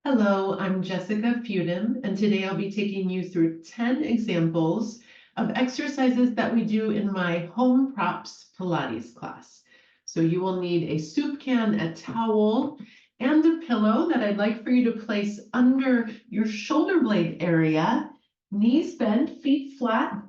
Hello, I'm Jessica Fudim, and today I'll be taking you through 10 examples of exercises that we do in my Home Props Pilates class. So you will need a soup can, a towel, and a pillow that I'd like for you to place under your shoulder blade area, knees bent, feet flat,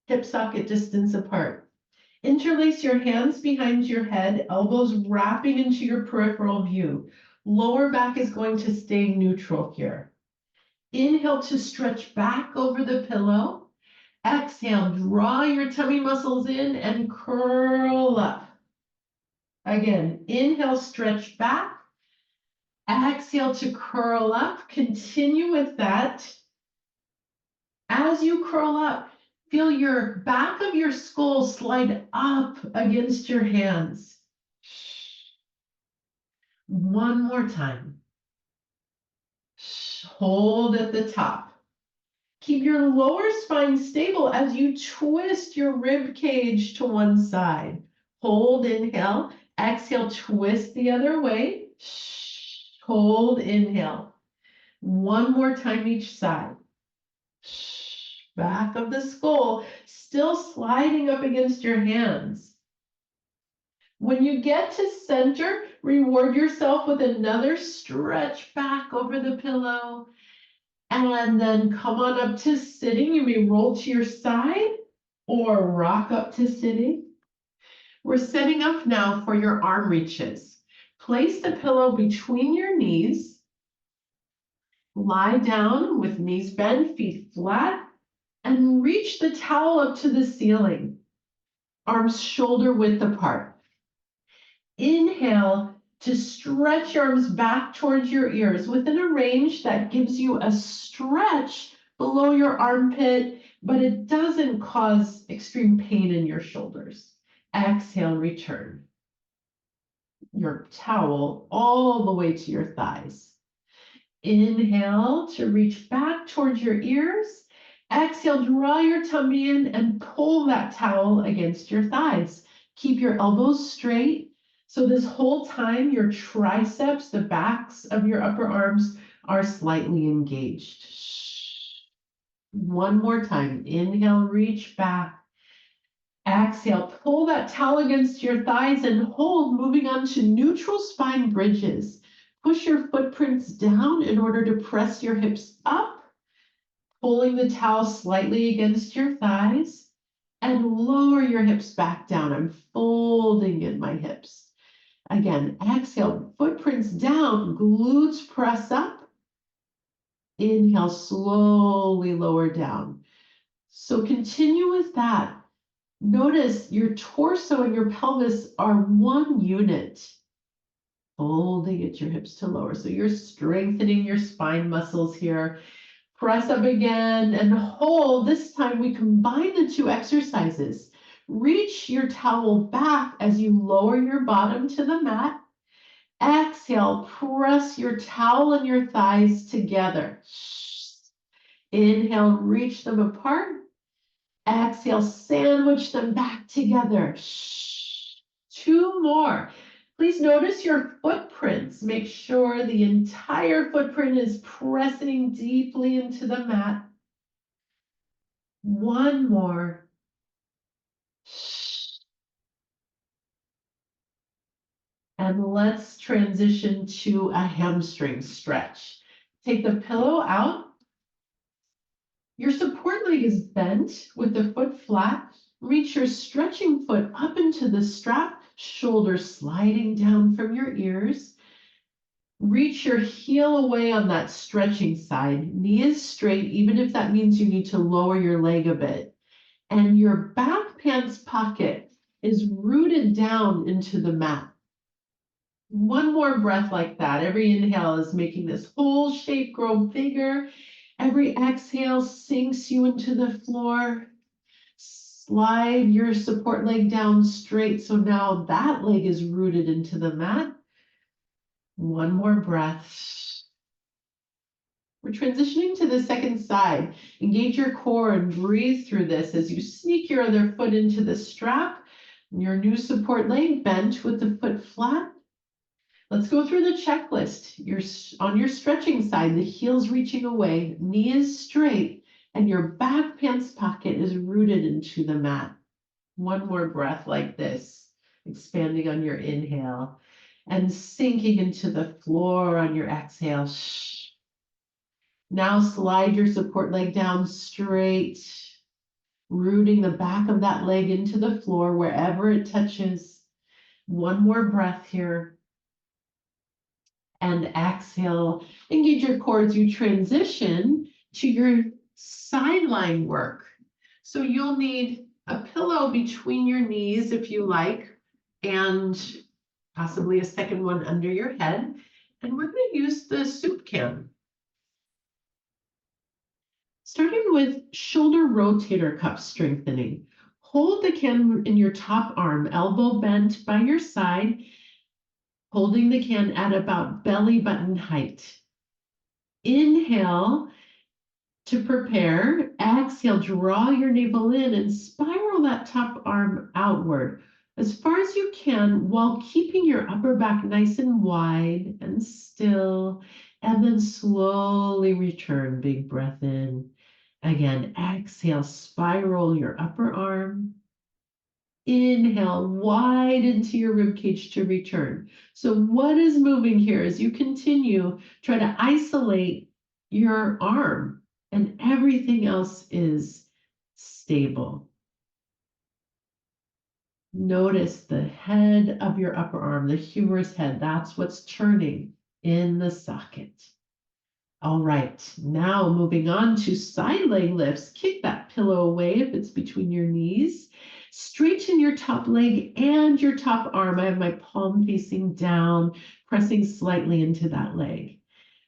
hip socket distance apart. Interlace your hands behind your head, elbows wrapping into your peripheral view. Lower back is going to stay neutral here. Inhale to stretch back over the pillow. Exhale, draw your tummy muscles in and curl up. Again, inhale, stretch back. Exhale to curl up. Continue with that. As you curl up, feel your back of your skull slide up against your hands. One more time. Hold at the top. Keep your lower spine stable as you twist your rib cage to one side. Hold, inhale. Exhale, twist the other way. Hold, inhale. One more time each side. Back of the skull, still sliding up against your hands. When you get to center, reward yourself with another stretch back over the pillow. And then come on up to sitting. You may roll to your side or rock up to sitting. We're setting up now for your arm reaches. Place the pillow between your knees. Lie down with knees bent, feet flat, and reach the towel up to the ceiling. Arms shoulder width apart. Inhale to stretch your arms back towards your ears within a range that gives you a stretch below your armpit, but it doesn't cause extreme pain in your shoulders. Exhale, return your towel all the way to your thighs. Inhale to reach back towards your ears. Exhale, draw your tummy in and pull that towel against your thighs. Keep your elbows straight. So this whole time, your triceps, the backs of your upper arms, are slightly engaged. One more time. Inhale, reach back. Exhale, pull that towel against your thighs and hold, moving on to neutral spine bridges. Push your footprints down in order to press your hips up, pulling the towel slightly against your thighs, and lower your hips back down. I'm folding in my hips. Again, exhale, footprints down, glutes press up. Inhale, slowly lower down. So continue with that. Notice your torso and your pelvis are one unit. Folding at your hips to lower. So you're strengthening your spine muscles here. Press up again and hold. This time we combine the two exercises. Reach your towel back as you lower your bottom to the mat. Exhale, press your towel and your thighs together. Inhale, reach them apart. Exhale, sandwich them back together. Two more. Please notice your footprints. Make sure the entire footprint is pressing deeply into the mat. One more. And let's transition to a hamstring stretch. Take the pillow out. Your support leg is bent with the foot flat. Reach your stretching foot up into the strap, shoulders sliding down from your ears. Reach your heel away on that stretching side. Knee is straight, even if that means you need to lower your leg a bit. And your back pants pocket is rooted down into the mat. One more breath like that. Every inhale is making this whole shape grow bigger. Every exhale sinks you into the floor. Slide your support leg down straight. So now that leg is rooted into the mat. One more breath. We're transitioning to the second side. Engage your core and breathe through this as you sneak your other foot into the strap. Your new support leg bent with the foot flat. Let's go through the checklist. You're on your stretching side, the heel's reaching away, knee is straight, and your back pants pocket is rooted into the mat. One more breath like this, expanding on your inhale and sinking into the floor on your exhale. Now slide your support leg down straight, rooting the back of that leg into the floor wherever it touches. One more breath here. And exhale, engage your core as you transition to your sideline work. So you'll need a pillow between your knees if you like, and possibly a second one under your head. And we're going to use the soup can. Starting with shoulder rotator cuff strengthening. Hold the can in your top arm, elbow bent by your side, holding the can at about belly button height. Inhale to prepare. Exhale, draw your navel in and spiral that top arm outward as far as you can while keeping your upper back nice and wide and still. And then slowly return. Big breath in. Again, exhale, spiral your upper arm. Inhale, wide into your rib cage to return. So what is moving here as you continue? Try to isolate your arm and everything else is stable. Notice the head of your upper arm, the humerus head. That's what's turning in the socket. All right, now moving on to side leg lifts. Kick that pillow away if it's between your knees. Straighten your top leg and your top arm. I have my palm facing down, pressing slightly into that leg,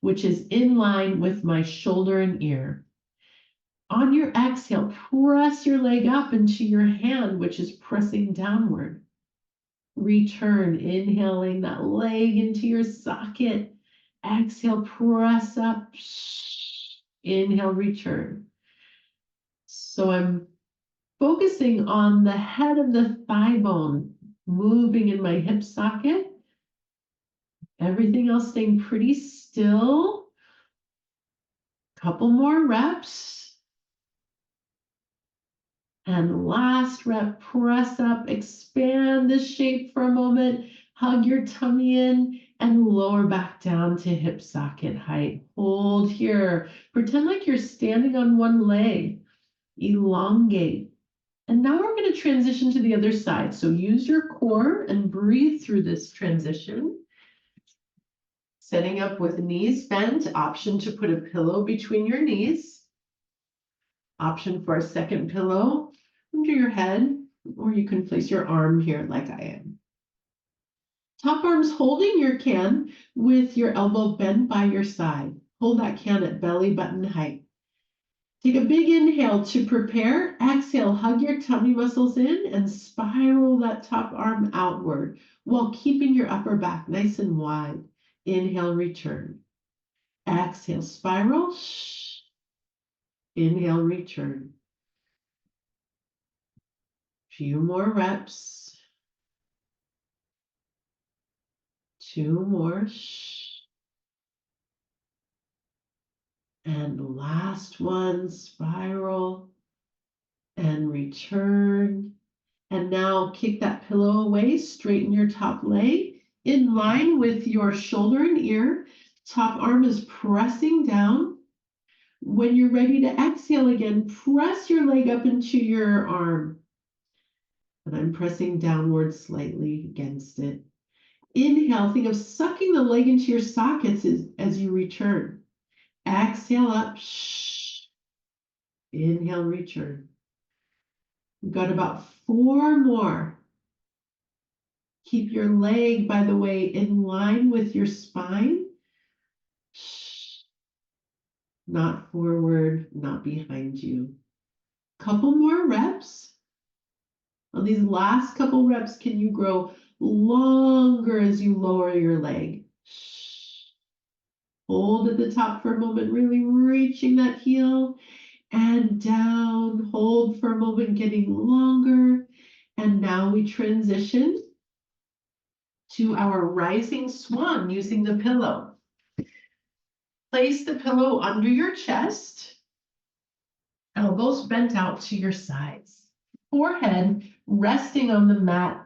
which is in line with my shoulder and ear. On your exhale, press your leg up into your hand, which is pressing downward. Return, inhaling that leg into your socket. Exhale, press up. Inhale, return. So I'm focusing on the head of the thigh bone, moving in my hip socket. Everything else staying pretty still. Couple more reps. And last rep, press up, expand the shape for a moment. Hug your tummy in and lower back down to hip socket height. Hold here. Pretend like you're standing on one leg. Elongate. And now we're going to transition to the other side. So use your core and breathe through this transition. Setting up with knees bent, option to put a pillow between your knees. Option for a second pillow under your head, or you can place your arm here like I am. Top arm's holding your can with your elbow bent by your side. Hold that can at belly button height. Take a big inhale to prepare. Exhale, hug your tummy muscles in and spiral that top arm outward while keeping your upper back nice and wide. Inhale, return. Exhale, spiral. Inhale, return. Few more reps. 2 more. And last one, spiral and return. And now kick that pillow away, straighten your top leg in line with your shoulder and ear. Top arm is pressing down. When you're ready to exhale again, press your leg up into your arm. And I'm pressing downward slightly against it. Inhale, think of sucking the leg into your sockets as you return. Exhale up. Inhale, return. We've got about 4 more. Keep your leg, by the way, in line with your spine. Not forward, not behind you. Couple more reps. On these last couple reps, can you grow longer as you lower your leg? Hold at the top for a moment, really reaching that heel and down. Hold for a moment, getting longer. And now we transition to our rising swan using the pillow. Place the pillow under your chest, elbows bent out to your sides, forehead resting on the mat.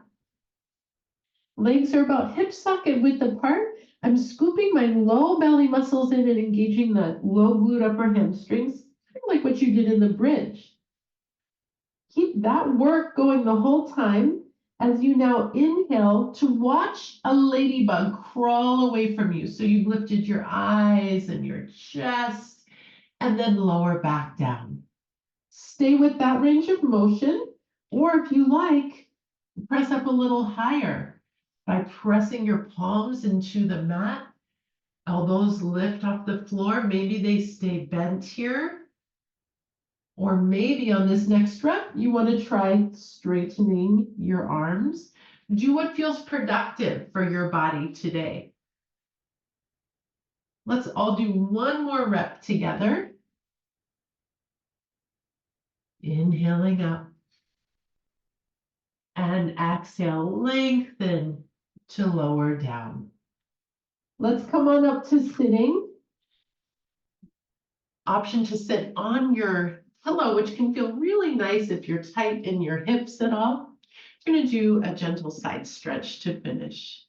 Legs are about hip socket width apart. I'm scooping my low belly muscles in and engaging the low glute upper hamstrings, kind of like what you did in the bridge. Keep that work going the whole time as you now inhale to watch a ladybug crawl away from you. So you've lifted your eyes and your chest and then lower back down. Stay with that range of motion, or if you like, press up a little higher by pressing your palms into the mat. Elbows lift off the floor. Maybe they stay bent here. Or maybe on this next rep, you want to try straightening your arms. Do what feels productive for your body today. Let's all do one more rep together. Inhaling up. And exhale, lengthen to lower down. Let's come on up to sitting. Option to sit on your pillow, which can feel really nice if you're tight in your hips at all. We're going to do a gentle side stretch to finish.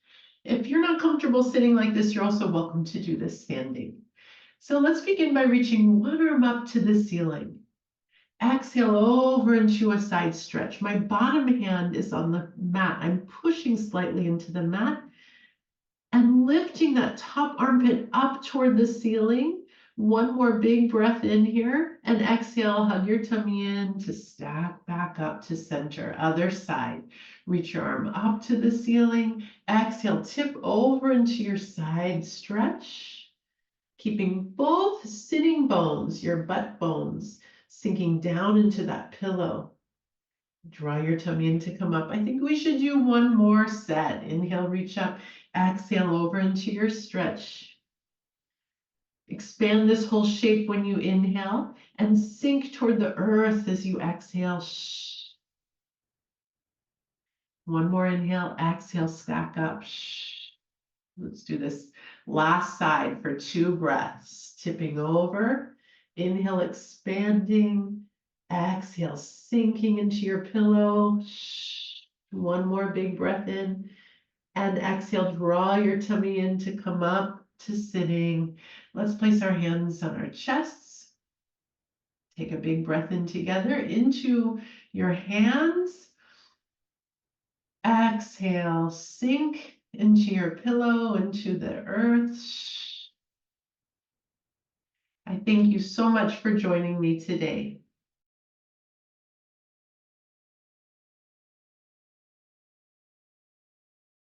If you're not comfortable sitting like this, you're also welcome to do this standing. So let's begin by reaching one arm up to the ceiling. Exhale over into a side stretch. My bottom hand is on the mat. I'm pushing slightly into the mat and lifting that top armpit up toward the ceiling. One more big breath in here and exhale, hug your tummy in to stack back up to center. Other side, reach your arm up to the ceiling. Exhale, tip over into your side stretch. Keeping both sitting bones, your butt bones, sinking down into that pillow. Draw your tummy in to come up. I think we should do one more set. Inhale, reach up. Exhale over into your stretch. Expand this whole shape when you inhale and sink toward the earth as you exhale. Shh. One more inhale, exhale, stack up. Shh. Let's do this last side for 2 breaths. Tipping over, inhale, expanding, exhale, sinking into your pillow. Shh. One more big breath in and exhale, draw your tummy in to come up to sitting. Let's place our hands on our chests. Take a big breath in together into your hands. Exhale, sink into your pillow, into the earth. I thank you so much for joining me today.